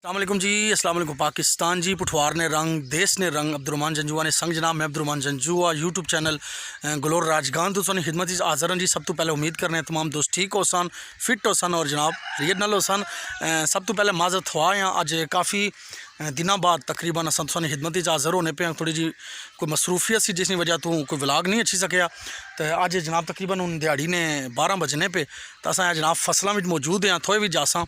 अस्सलाम वालेकुम जी। अस्सलाम वालेकुम पाकिस्तान जी। पुठवार ने रंग देश ने रंग अब्दुर्रहमान जंजुआ ने संग जनाब मैं अब्दुर्रहमान जंजुआ यूट्यूब चैनल गलोर राजगान दोस्तों ने खिदमत हाज़र जी। सब तो पहले उम्मीद करने हैं तमाम दोस्त ठीक हो सन, फिट हो सन और जनाब रीजनल हो सन। सब तो पहले माजरत हुआ हैं अज काफ़ी दिनों बाद तकरीबन अस तुसानी खिदमत हाज़र होने पे थोड़ी जी कोई मसरूफियत सी जिसकी वजह तो कोई व्लॉग नहीं अच्छी सकिया। तो अज जनाब तकरीबन हूँ दिहाड़ी ने 12 बजने पे तो अस जनाब फसलों में मौजूद हैं थोड़े भी जासा।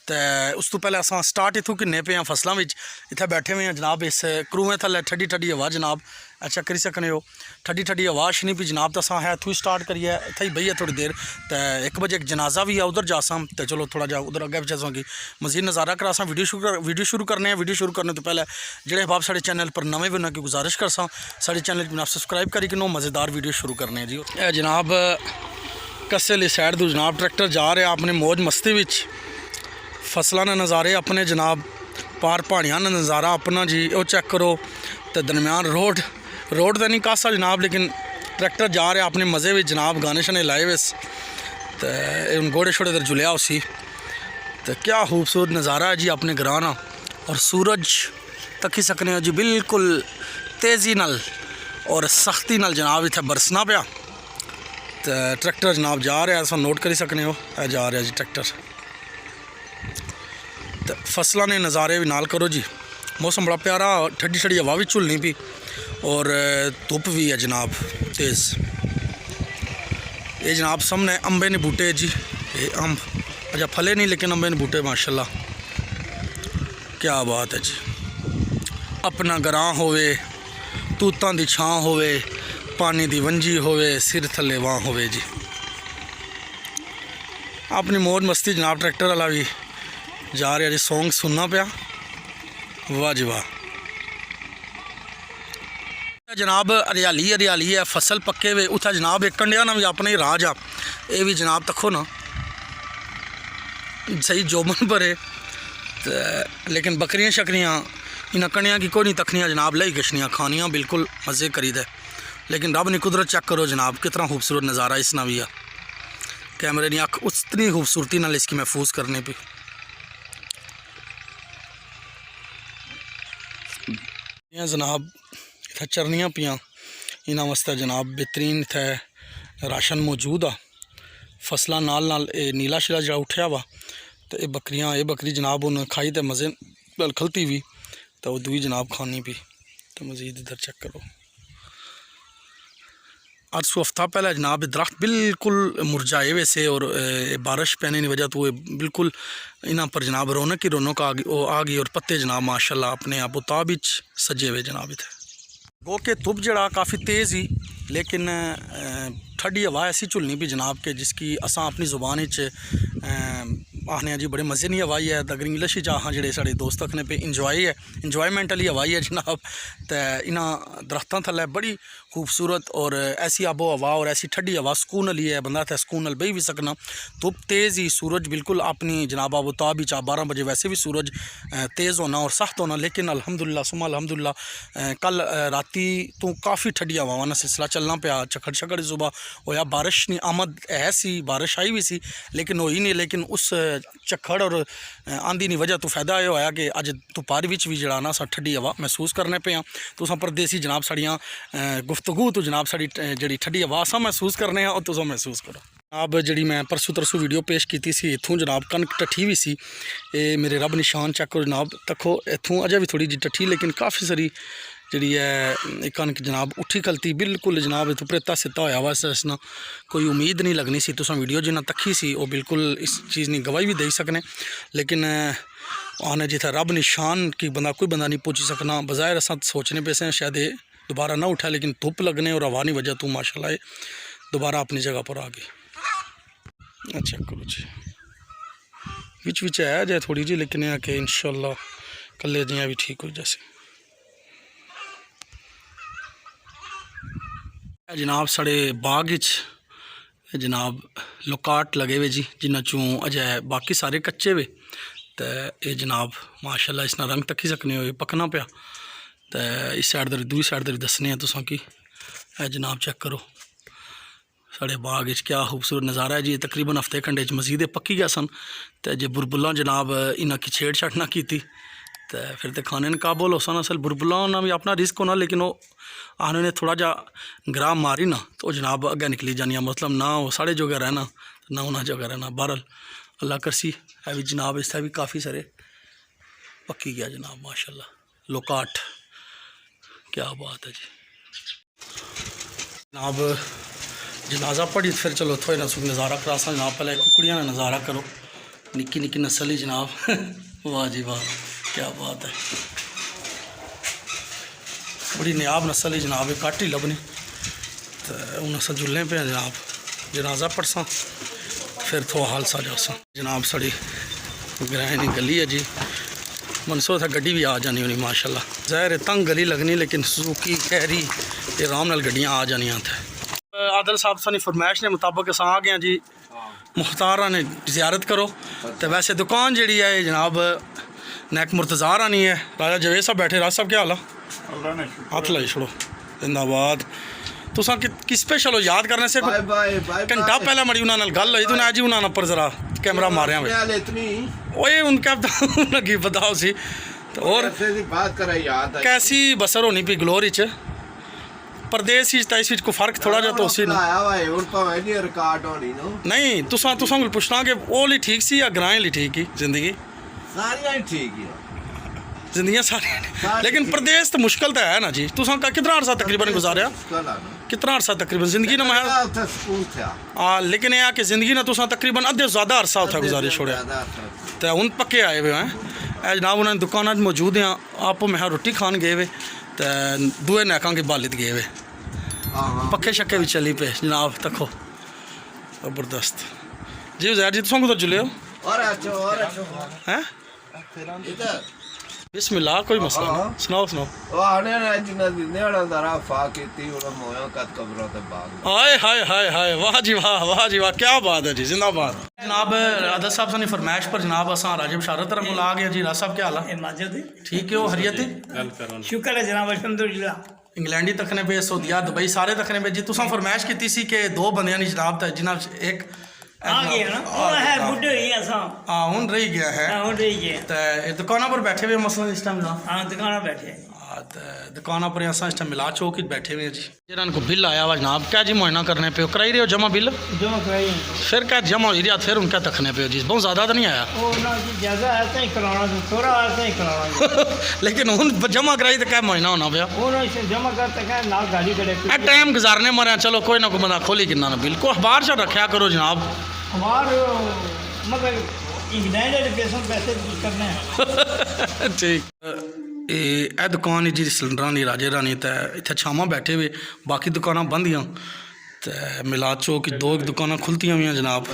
तो उस तो पहले अस स्टार्ट इतों किन्ने पे हैं फसलों में इतने बैठे हुए हैं जनाब इस क्रूएं थले ठंडी ठंडी हवा जनाब अच्छा करी सकने हो ठंडी ठंडी हवा शनी भी जनाब। तो अस है इतों ही स्टार्ट करिए इतना ही बहिए थोड़ी देर। तो 1 बजे एक जनाजा भी है उधर जासा तो चलो थोड़ा जा उधर अगे पिछे कि मजीद नज़ारा करासा। वीडियो शुरू करने हैं। वीडियो शुरू करने तो पहले जोड़े बाप साढ़े चैनल पर नवे भी उन्होंने की गुजारिश कर साढ़े चैनल जनाब सबसक्राइब करी कि नो मज़ेदार वीडियो शुरू करने हैं जी। जनाब कस्से ली साइड तो जनाब ट्रैक्टर जा रहा अपने मौज मस्ती विच फसलों ने नज़ारे अपने जनाब पार पहाड़ियां ने नज़ारा अपना जी वो चेक करो। तो दरम्यान रोड तो नहीं कासा जनाब लेकिन ट्रैक्टर जा रहा अपने मज़े में जनाब गाने शाने लाए हुए तो घोड़े शोड़े इधर जुलिया उसी। तो क्या खूबसूरत नज़ारा है जी अपने घराना और सूरज तकी सकने हो जी बिल्कुल तेज़ी नल और सख्ती नल जनाब इतना बरसना पाया। तो ट्रैक्टर जनाब जा रहा है सब नोट करी सकने हो जा रहा जी ट्रैक्टर। तो फसलों ने नज़ारे भी नाल करो जी। मौसम बड़ा प्यारा ठंडी ठंडी हवा भी झुलनी पी और धुप भी है जनाब तेज़। ये जनाब सामने अंबे ने बूटे जी ये अंब अच्छा फले नहीं लेकिन अंबे ने बूटे माशाल्लाह क्या बात है जी। अपना गरां होवे तूतां दी छां होवे पानी दी वंजी होवे सिर थले वां होवे जी अपनी मौज मस्ती जनाब। ट्रैक्टर वाला भी जा रहा जी सॉन्ग सुनना पाया वाह जी वाह जनाब। हरियाली है फसल पक्के हुए उतना जनाब एक कंडिया ना भी अपना ही राज आ ये भी जनाब तखो ना सही जोबन पर है। तो लेकिन बकरियां शकरियाँ इन कंडिया की कोई नहीं तखनियाँ जनाब लई गशनियाँ खानियाँ बिल्कुल मज़े करी दे। लेकिन रब ने कुदरत चेक करो जनाब कितना खूबसूरत नज़ारा इसना भी है। कैमरे की अख उतनी खूबसूरती नाल इसकी महफूज करने पे जनाब इतना चरनियाँ पियाँ इन्होंने वास्ते जनाब बेहतरीन इतने राशन मौजूद आ फसलों नाल नाल नीला शिला जो उठा वा। तो ये बकरियाँ ये बकरी जनाब उन्हें खाई तो मज़े नाल खलती भी तो दुई जनाब खानी भी। तो मज़ीद इधर चेक करो आज सो हफ्ता पहले जनाब दरख्त बिल्कुल मुरझाए हुए से और बारिश पहने की वजह तो ये बिल्कुल इन्हों पर जनाब रौनक ही रौनक आ गई और पत्ते जनाब माशाल्लाह अपने आप उताब सजे हुए जनाब इतने गो के धुप जड़ा काफ़ी तेज़ ही लेकिन ठंडी हवा ऐसी झुलनी भी जनाब के जिसकी असा अपनी ज़ुबान आखने जी बड़े मज़े नहीं हवाई है। अगर इंग्लिश हाँ जोड़े साढ़े दोस्त आखने पे इंजॉय है इंजॉयमेंट वाली हवाई है जनाब। तो इन्होंने दरख्तों थल्ले बड़ी खूबसूरत और ऐसी आबो हवा और ऐसी ठंडी हवा सुकून वाली है बंदा तो सुकून नाल बही भी सकना। धुप तेज़ ही सूरज बिल्कुल अपनी जनाब आबोताब ही 12 बजे वैसे भी सूरज तेज़ होना और सख्त होना लेकिन अल्हम्दुलिल्लाह सुमा अल्हम्दुलिल्लाह कल राती तो काफ़ी ठंडी हवावां का सिलसिला चलना पाया। झकड़ छकड़ सुबह होया बारिश नहीं आमद है सी बारिश आई भी सी लेकिन होई नहीं। लेकिन उस झक्खड़ और आंधी की वजह तो फायदा यह होया कि अज दोपहर भी जड़ा ना सा ठंडी हवा महसूस करने पे हाँ। तुम परदेसी जनाब साड़ियाँ गुफ्तगू तो जनाब साड़ी जी ठंडी हवा असा महसूस करने और तुम महसूस करो। जनाब जी मैं परसों तरसों वीडियो पेश की थी इतों जनाब कनक टट्ठी भी सी ये मेरे रब निशान चेक करो जनाब तखो इतों अजे भी थोड़ी जी टट्ठी लेकिन काफ़ी सारी जी है कनक जनाब उठी खलती बिल्कुल जनाब इतों प्रेता सिता होया वा इसना कोई उम्मीद नहीं लगनी सी। तुम वीडियो जिन्ना तखी सी वो बिल्कुल इस चीज़ की गवाही भी दे सकने लेकिन आने जिथे रब निशान की बंदा कोई बंदा नहीं पहुँची सकना। बज़ाहिर अस सोचने पे से शायद ये दोबारा ना उठा लेकिन धुप लगने और हवा नहीं वजह तो माशाल्लाह दोबारा अपनी जगह पर आ गई। अच्छा करो जी बिच है जाए थोड़ी जी लेकिन यह कि इंशाल्लाह कल्ले जियाँ भी ठीक हो जैसे जनाब साढ़े बाग जनाब लुकाट लगे हुए जी जिन्हों चों अजय बाकी सारे कच्चे वे। तो ये जनाब माशाल्लाह इसना रंग तकी सकने हो पकना पाया। तो इस साइड दूई साइड दसने तुसा कि जनाब चेक करो साढ़े बाग क्या खूबसूरत नज़ारा है जी। तकरीबन हफ्ते घंटे मजीद पक्की गए सन तो जे बुरबुल्लां जनाब इन्हां की छेड़छाड़ ना की तो फिर तो खाने न काबुल हो सन। असल बुरबुल्लां ना भी अपना रिस्क होना, लेकिन वो आने ने थोड़ा जा ग्राह मारी ना तो जनाब अगे निकली जानी, मतलब ना वो साढ़े जोगा रहना ना उन्हें जगह रहना। बहरल अल्लाह करसी है भी जनाब इससे भी काफ़ी सारे पक्की गया जनाब माशाल्लाह। लोकाट क्या बात है जी जनाब। जनाजा पढ़ी फिर चलो थोड़े ना सुख नज़ारा करा सा जनाब। पहले कुकड़ियाँ का नज़ारा करो, निक्की निक्की नस्ल ही जनाब। वाह जी वाह क्या बात है, बड़ी नायाब नस्ल ही जनाब। घट ही लभनी तो हूँ अस जुल्ले पे जनाब। जनाजा पढ़सा फिर थो हाल सा जासा जनाब। साड़ी ग्रहणी गली है जी, मनसो था गड्डी भी आ जानी होनी माशाल्लाह। ज़ाहिर है तंग गली लगनी, लेकिन सुजुकी कैरी ये आराम नाल गड्डियाँ आ जानियां थे। आदल साहब सानी फरमाइश ने मुताबिक अस आ गए जी। मुख्तारा ने ज़ियारत करो तो वैसे दुकान जी है जनाब नैक मुर्तज़ा नहीं है। राजा जवेद साहब बैठे, राज साहब क्या हाल है? हाथ लाई छोड़ो जिंदाबाद। तुसा कि स्पेशल याद करने से घंटा पहले मड़ी उन्होंने गल हुई, तूने अज ही उन्होंने पर जरा कैमरा मारिया ओए उनका की बताओ सी तो। और कैसी बसर होनी पी ग्लोरी च परदेस इस को फर्क थोड़ा जा तो उसी नहीं तुसा को पुछना कि वो ली ठीक सी या ग्राएं ली ठीक ही जिंदगी जिंदगी सारी, लेकिन प्रदेश तो मुश्किल तो है ना जी। तुसा का कितना अरसा तकरीबन गुजारिया, कितना अरसा तकरीबन जिंदगी ना मैं लेकिन यह कि जिंदगी ना तुसा तकरीबन अद्धे ज़्यादा अरसा उठा गुजारी छोड़िया तो हूँ पक्के आए हुए हैं जनाब। उन्होंने दुकान मौजूद हैं, आप मैं रोटी खान गए हुए तो दुए नैका के बालिद गए हुए, पक्के शक्के भी चली पे जनाब। तको जबरदस्त जी जैर जी तुम कुछ जुले हो हैं बिस्मिल्लाह कोई मसला नहीं, सुनाओ सुनाओ। हाय हाय हाय हाय वाह जी वाह जी वाह क्या बात है जी जिंदाबाद। जनाब आदत साहब सानी फरमाइश पर जनाब असा राजिब शारत तरफ आ गया जी। राज साहब क्या हाल है? ठीक है हो हरियत शुक्र है जनाब अल्हम्दुलिल्लाह। इंग्लैंडी तकने पे सऊदिया दुबई सारे तकने पे जी। तुसा फरमाइश की सी कि दो बंदियां नहीं जनाब जिन्हें एक आ गया ना वो है बुड्ढे ही असा हुन रही गया है हुन रही गया तो दुकाना पर बैठे हुए मसला इस टाइम ना। हां दुकाना बैठे दुकाना पर असा इस टाइम मिला चौक बैठे हुए जी। जिन्होंने को बिल आया हुआ जनाब क्या जी मुआयना करने पे कराई रहे हो जमा बिल जमा कराई फिर क्या जमा हो रहा फिर उनका तकने पे जी बहुत ज़्यादा तो नहीं आया ओ ना जी ज्यादा ऐसा ही कराना थोड़ा ऐसा ही कराना लेकिन हुन जमा कराई तो क्या मुआयना होना पाया वो ना जमा करते क्या ना गाड़ी करे टाइम गुजारने मरे चलो कोई ना कोई बंदा खोली किन्ना ना बिल को अखबार से रखा करो जनाब। हमार मतलब इंग्लैंड एजुकेशन पैसे करने हैं ठीक ये दुकान जी सिलेंडर की राजे रानी तो इतने छावां बैठे हुए बाकी दुकाना बंद ही तो मिला चौक दो दुकाना खुलतियाँ हुई जनाब।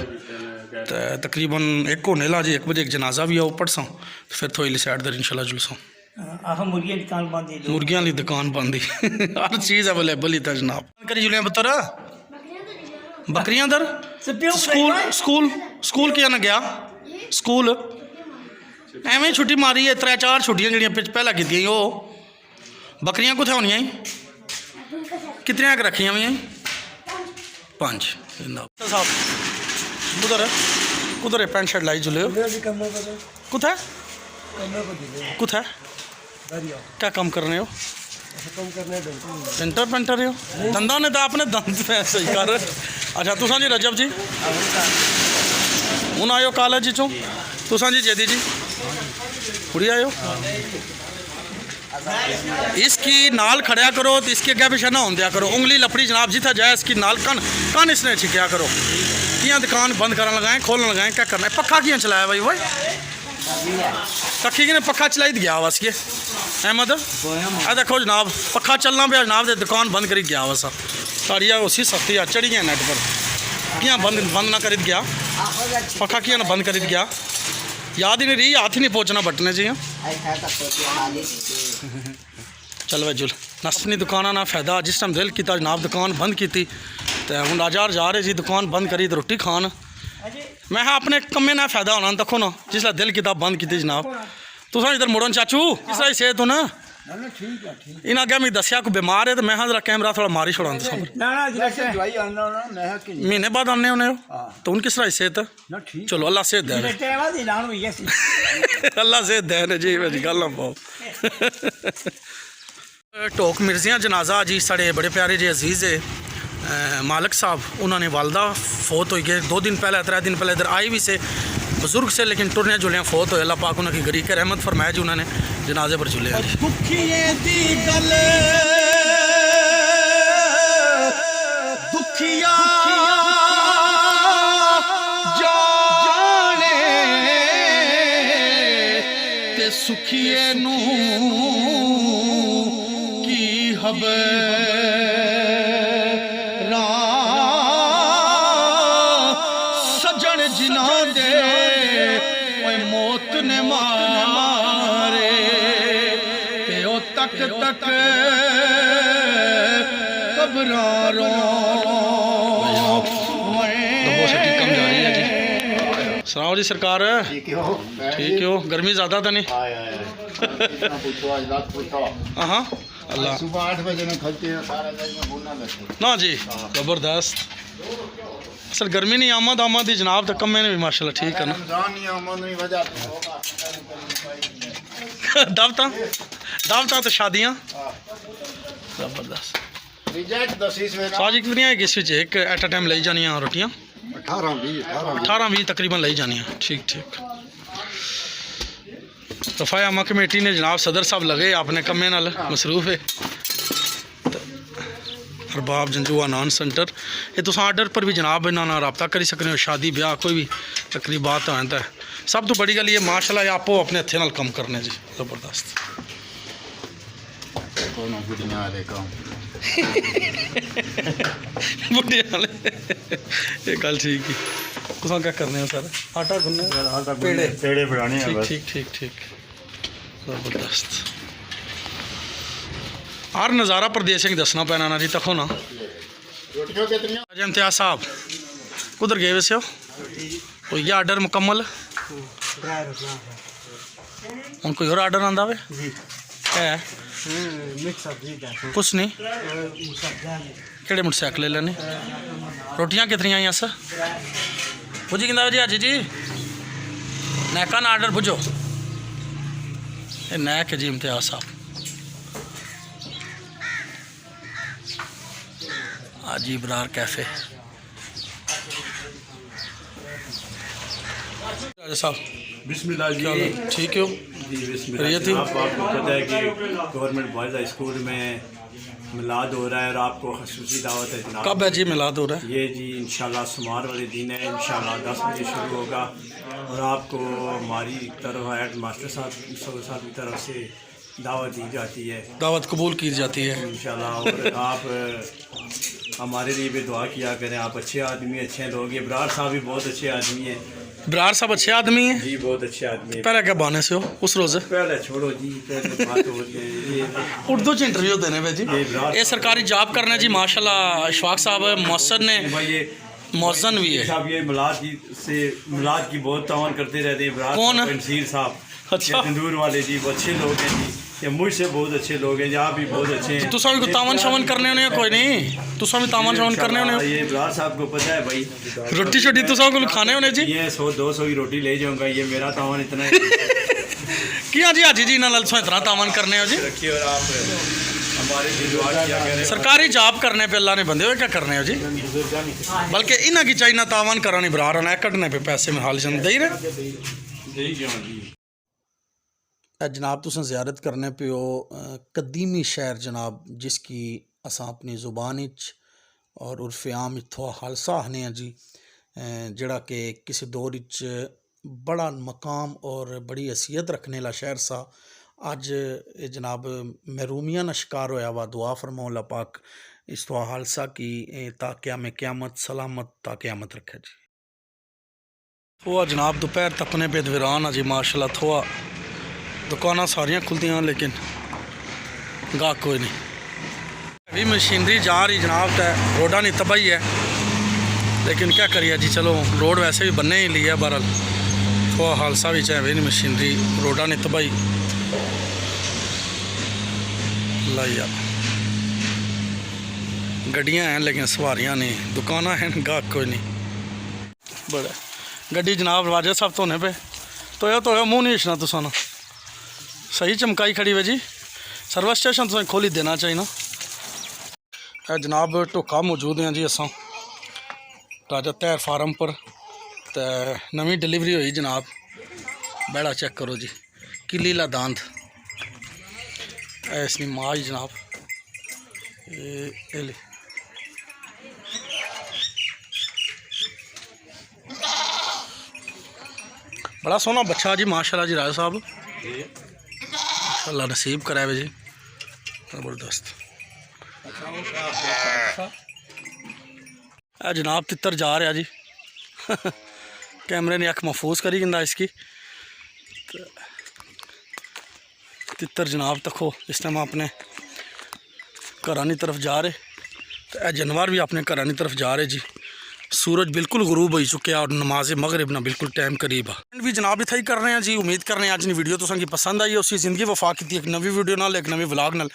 तो तकरीबन एक होने ला जी 1 बजे एक जनाजा भी आओ पढ़सा फिर थोड़ी साइड दर इंशाल्लाह जुलसा। मुर्गियां की दुकान बंद ही हर चीज़ अवेलेबल ही था जनाब। करी जुलिया पुत्र बकरियां दर स्कूल स्कूल स्कूल क्या ना गया स्कूल एवं छुट्टी मारी है 3-4 छुट्टियां जड़ियाँ पहला की वो बकरियां कुछ होनी कितने रखियां हुई 5 साहब उधर कुधर है पेंट शर्ट लाई जुले कुछ कुछ क्या काम कर रहे हो पेंटर पेंटर हो दंदा ने तो अपने दंद पे सही कर। अच्छा तुसा जी रजब जी हूँ आयो कॉलेज चो तुसा जी जैदी जी कुड़ी आयो इसकी नाल खड़ा करो तो इसके अगे पीछे ना होंदिया करो उंगली लपड़ी जनाब जिथा जाए इसकी नाल कन कन इसने छिकिया करो कियाँ दुकान बंद करने लगाएं खोलने लगाएं क्या करना है पक्का कियाँ चलाया भाई भाई कखी कि पक्का चलाई गया बस ये अहमद आ देखो जनाब पक्का चलना पे जनाब दे दुकान बंद करी गया बस साड़िया उसी सस्ती आ चढ़ी गया नेट पर कियाँ बंद ना करी गया पक्का कियाँ ना बंद करी गया याद ही नहीं रही हाथ ही नहीं पहुँचना बटने जी। चल भाई जुल नसनी दुकाना ना फायदा जिस टाइम दिल किया जनाब दुकान बंद की तो हूँ राजार जा रहे जी दुकान बंद करी तो रोटी खान मैं अपने कम्मे ना फायदा होना देखो ना जिसला दिल किताब बंद की जनाब तुसा इधर मुड़न चाचू किस तरह सेहत हो ना ना ठीक है ठीक इन्हें अगर मैं दसिया कोई बीमार है तो मैं जरा कैमरा थोड़ा मारी छोड़ा ना ना है दवाई आना ना मैं कि महीने बाद आने होने हो हाँ। तो उनकी तरह सेहत ना ठीक चलो अल्लाह सेहत दे टाइम दी लाण हुई है अल्लाह सेहत दे ने जी मेरी गल ना पाओ ढोक मिर्जियाँ जनाजा जी साढ़े बड़े प्यारे जी अजीज़ है मालिक साहब उन्होंने वालदा फौत हो गए 2 दिन पहले 3 दिन पहले इधर आई भी से बुजुर्ग से लेकिन टुरने जुलियाँ फौत हो अल्लाह पाक उन्होंने गरी के रहमत फरमाया जी उन्होंने जनाजे पर जुले जी दुखिया जाने ते सुखिए नू की हबरा सजन जिना दे ओए मौत ने मारे ते ओ तक तक कबरारों सुनाओ जी सरकार ठीक हो ठीक हो गर्मी ज़्यादा तो नहीं इतना पूछो आज रात पूछो हाँ अल्लाह सुबह 8 बजे में खलते हैं सारा दिन में बुना लगता ना जी ज़बरदस्त असल गर्मी नहीं आमद आमद ही जनाब तो कम में भी माशाल्लाह ठीक है ना रमजान नहीं आमद नहीं वजह दावता तो शादियाँ ज़बरदस्त रिजेक्ट 10 में साजी कितनी है किस विच एक एट अ टाइम लाई जानियां रोटियां 18-20 तकरीबन लाई जानियां ठीक ठीक सफाई अमा कमेटी ने जनाब सदर साहब लगे अपने कम्मे नाल मसरूफ है अरबाब जंजुआ नान सेंटर ये तुस आर्डर पर भी जनाब इन्होंने रबता करी सकते हो शादी ब्याह कोई भी तकरीबात होता है सब तो बड़ी गल ये माशाल्लाह आपो अपने हथे नाल कम करने जी ज़बरदस्त कोनो गुड़ियां वाले काम बुढ़े वाले ये गल ठीक ही तुसा क्या करने हो सर आटा गुनने पेड़े पेड़े बनाने हैं ठीक बस ठीक ठीक ठीक ज़बरदस्त हर नज़ारा प्रदेश में दसना पैना ना जी तको ना रोटियां कितनी अजय इम्तियाज साहब कुधर गए वैसे हो कोई ये आर्डर मुकम्मल हूँ कोई और आर्डर आंदा वे है कुछ नहीं केड़े मोटरसाइकिल ले लेने रोटियां कितनी आई सर बुझी कि जी अज जी नैका ना आर्डर बुझो ये नैक है जी इम्तियाज साहब हाजी इब्रार कैफ़े साहब बिस्मिल्लाह जी ठीक हो जी ये थी आपको पता है कि गवर्नमेंट बॉयज़ हाई स्कूल में मिलाद हो रहा है और आपको खसूसी दावत है जनाब कब है जी मिलाद हो रहा है ये जी इंशाल्लाह सोमवार वाले दिन है इंशाल्लाह 10 बजे शुरू होगा और आपको हमारी तरफ हेड मास्टर साहब की तरफ से दावत दी जाती है दावत कबूल की जाती है इंशाल्लाह और आप हमारे लिए भी दुआ किया करें आप अच्छे आदमी अच्छे लोग हैं इब्रार साहब भी बहुत अच्छे आदमी हैं बरार साहब अच्छे आदमी हैं जी बहुत अच्छे आदमी हैं पहले क्या बहाने से हो उस रोज़ पहले छोड़ो जी पहले बात होती है ये उर्दू च इंटरव्यू देने पे जी ये सरकारी जॉब करना जी माशाल्लाह इशफाक साहब मौसर ने भाई ये मौजन भी है साहब ये मिलाद की बहुत तावन करते रहते हैं इब्रार कौन? तंसीर साहब अच्छा। ये तंदूर वाले जी वो अच्छे लोग हैं जी ये मुझसे बहुत अच्छे लोग हैं आप भी बहुत अच्छे हैं तुसा भी कोई तावन शवन करने होने कोई नहीं तुसा भी तावन शवन करने होने ये इब्रार साहब को पता है भाई रोटी शोटी तुसा को खाने होने जी ये 100-200 की रोटी ले जाऊंगा ये मेरा तावन इतना है किया जी हाजी जी ना ललसो इतना तावन करने हो जी रखिए और आप हमारे लिए दुआ किया करें सरकारी जॉब करने पे अल्लाह ने बंदे हुए क्या करने हो जी बल्कि इन्हें की चाहिए ना तावन करानी बरार होना है कटने पे पैसे में हाल चंद दे ही रहे जनाब तुसें ज़ियारत करने पे हो कदीमी शहर जनाब जिसकी असां अपनी ज़ुबान और उर्फ़ आम थोड़ा हालसा आने हैं जी जड़ा कि किसी दौर बड़ा मकाम और बड़ी हैसियत रखने ला शहर सा अज जनाब महरूमिया ना शिकार होया वा दुआ फरमाओ अल्लाह पाक इस थोड़ा हालसा की ताक़िया में क़यामत सलामत ताक़ियामत रखे जी थोड़ा जनाब दोपहर तपने पे वीरान है जी माशाल्लाह थोड़ा दुकाना सारियां खुलदियां लेकिन गाहक कोई नहीं अभी मशीनरी जा रही जनाब तो रोडा नहीं तबाही है लेकिन क्या करिए जी चलो रोड वैसे भी बनने ही लिया बहरहाल थोड़ा हादसा भी चाहे भी नहीं मशीनरी रोडा नहीं तबाही ला यार गड्डियां हैं लेकिन सवारियां नहीं, दुकाना हैं गाहक कोई नहीं। बड़ा गड्डी जनाब राजा साहब धोने पे तो मुँह नहीं इछना तुसा ना, सही चमकाई खड़ी वे जी। सर्विस स्टेशन तुसें खोली देना चाहिए ना। जनाब ढोका मौजूद हैं जी असां राजा तैर फार्म पर, तो नवी डिलीवरी हुई जनाब। बेड़ा चेक करो जी, किली ला दांद इसनी माज जनाब। ये ले बड़ा सोहना बच्चा जी माशाल्लाह जी राजा साहब, माशाल्लाह नसीब कराए जी, ज़बरदस्त। जनाब तितर जा रहा जी कैमरे ने अख महफूज करी जंदा इसकी। तितर जनाब तको इस टाइम अपने घरानी तरफ जा रहे, तो यह जानवर भी अपने घरानी तरफ जा रहे जी। सूरज बिल्कुल गुरूब हो चुके और नमाज मगरिब ना बिल्कुल टाइम करीब है भी जनाब इतना ही कर रहे हैं जी। उम्मीद कर रहे हैं अज की वीडियो तुसें पसंद आई, उसी जिंदगी वफा की एक नवी वीडियो नाल एक नवी व्लॉग नाल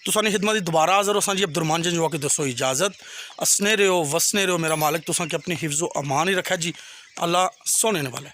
तुसां दी खिदमत दोबारा हाज़र हो जी। अब्दुररहमान जंजवा के दसो इजाज़त, असने रहो वसने रहो, मेरा मालिक तुसां की अपनी हिफ्ज़ो अमान ही रखा जी। अल्लाह सोने वाला।